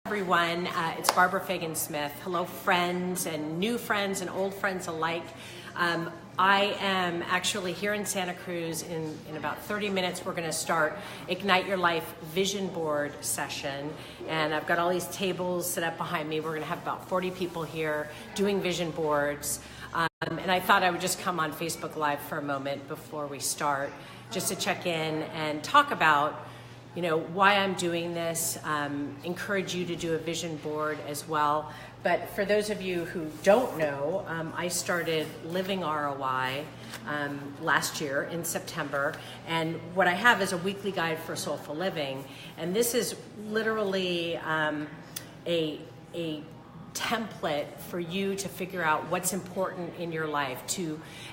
Everyone, it's Barbara Fagan-Smith. Hello friends and new friends and old friends alike. I am actually here in Santa Cruz. In about 30 minutes we're going to start Ignite Your Life Vision Board session, and I've got all these tables set up behind me. We're going to have about 40 people here doing vision boards, and I thought I would just come on Facebook Live for a moment before we start just to check in and talk about why I'm doing this, encourage you to do a vision board as well. But for those of you who don't know, I started Living ROI last year in September. And what I have is a weekly guide for soulful living. And this is literally a template for you to figure out what's important in your life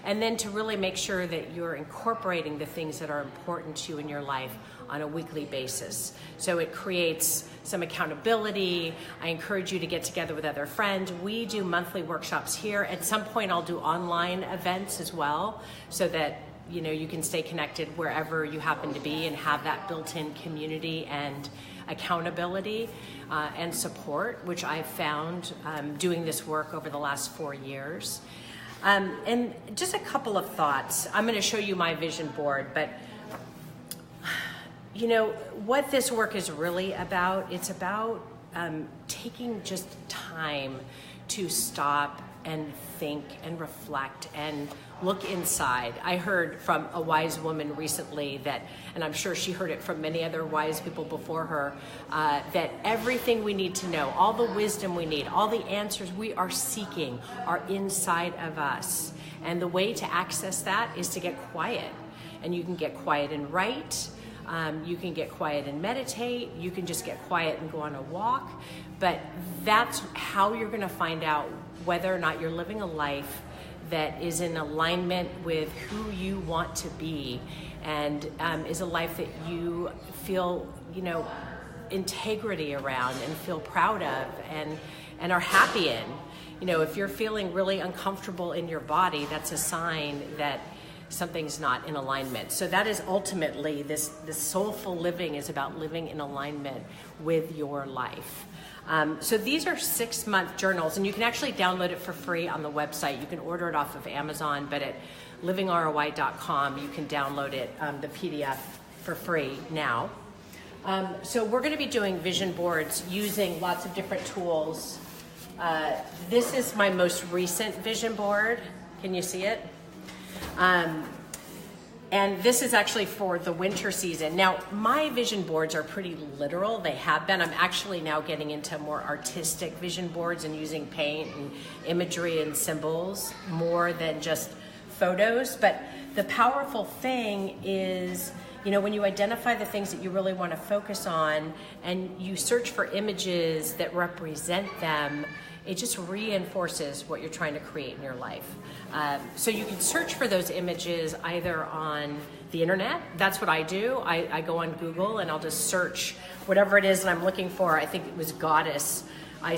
and then to really make sure that you're incorporating the things that are important to you in your life on a weekly basis. So it creates some accountability. I encourage you to get together with other friends. We do monthly workshops here. At some point I'll do online events as well so that you can stay connected wherever you happen to be and have that built-in community and accountability and support, which I've found doing this work over the last 4 years. And just a couple of thoughts. I'm going to show you my vision board, but what this work is really about, it's about taking just time to stop and think and reflect and look inside. I heard from a wise woman recently and I'm sure she heard it from many other wise people before her, that everything we need to know, all the wisdom we need, all the answers we are seeking are inside of us. And the way to access that is to get quiet. And you can get quiet and write. You can get quiet and meditate. You can just get quiet and go on a walk. But that's how you're going to find out whether or not you're living a life that is in alignment with who you want to be and is a life that you feel, integrity around and feel proud of and are happy in. If you're feeling really uncomfortable in your body, that's a sign that something's not in alignment. So that is ultimately this soulful living is about living in alignment with your life. So these are 6-month journals, and you can actually download it for free on the website. You can order it off of Amazon, but at livingroi.com you can download it, the PDF, for free now. So we're going to be doing vision boards using lots of different tools. This is my most recent vision board. Can you see it? And this is actually for the winter season. Now, my vision boards are pretty literal. They have been. I'm actually now getting into more artistic vision boards and using paint and imagery and symbols more than just photos. But the powerful thing is, when you identify the things that you really want to focus on and you search for images that represent them, it just reinforces what you're trying to create in your life. So you can search for those images either on the internet. That's what I do. I go on Google and I'll just search whatever it is that I'm looking for. I think it was goddess. I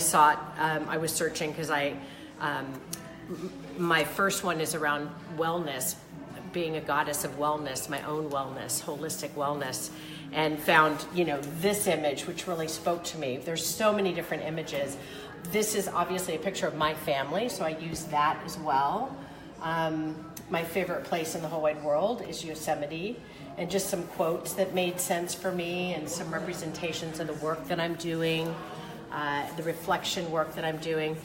was searching because my first one is around wellness, being a goddess of wellness, my own wellness, holistic wellness, and found, this image, which really spoke to me. There's so many different images. This is obviously a picture of my family, so I use that as well. My favorite place in the whole wide world is Yosemite, and just some quotes that made sense for me and some representations of the work that I'm doing, the reflection work that I'm doing.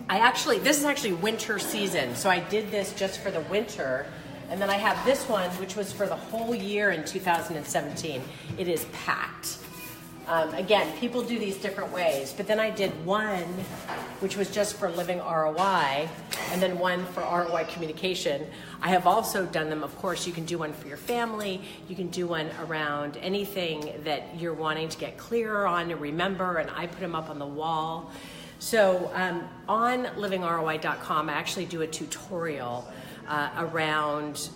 This is actually winter season, so I did this just for the winter. And then I have this one, which was for the whole year in 2017. It is packed. Again, people do these different ways, but then I did one, which was just for Living ROI, and then one for ROI communication. I have also done them, of course, you can do one for your family, you can do one around anything that you're wanting to get clearer on and remember, and I put them up on the wall. So on livingroi.com, I actually do a tutorial around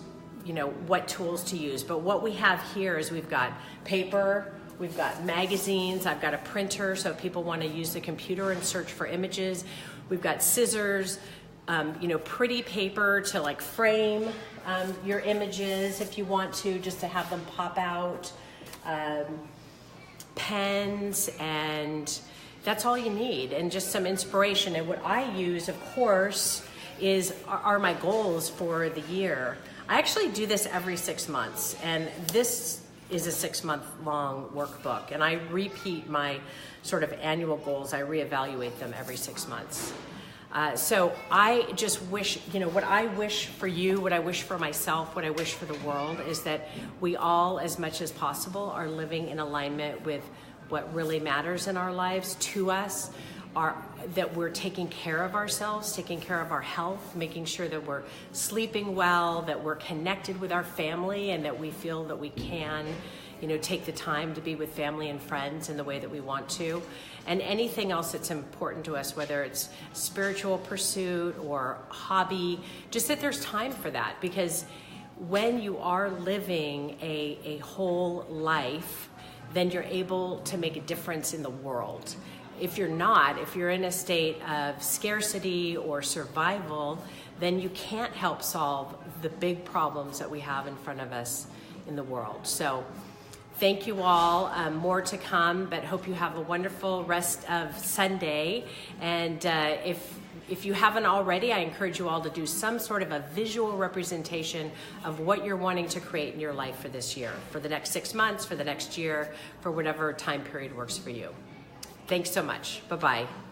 what tools to use. But what we have here is we've got paper, we've got magazines, I've got a printer, so if people want to use the computer and search for images. We've got scissors, pretty paper to frame your images if you want to, just to have them pop out, pens and that's all you need, and just some inspiration. And what I use, of course, are my goals for the year. I actually do this every 6 months, and this is a 6-month long workbook, and I repeat my sort of annual goals. I reevaluate them every 6 months. So I just wish, what I wish for you, what I wish for myself, what I wish for the world is that we all, as much as possible, are living in alignment with what really matters in our lives to us, that we're taking care of ourselves, taking care of our health, making sure that we're sleeping well, that we're connected with our family, and that we feel that we can take the time to be with family and friends in the way that we want to. And anything else that's important to us, whether it's spiritual pursuit or hobby, just that there's time for that. Because when you are living a whole life, then you're able to make a difference in the world. If you're not, if you're in a state of scarcity or survival, then you can't help solve the big problems that we have in front of us in the world. So thank you all. More to come, but hope you have a wonderful rest of Sunday. And if you haven't already, I encourage you all to do some sort of a visual representation of what you're wanting to create in your life for this year, for the next 6 months, for the next year, for whatever time period works for you. Thanks so much. Bye-bye.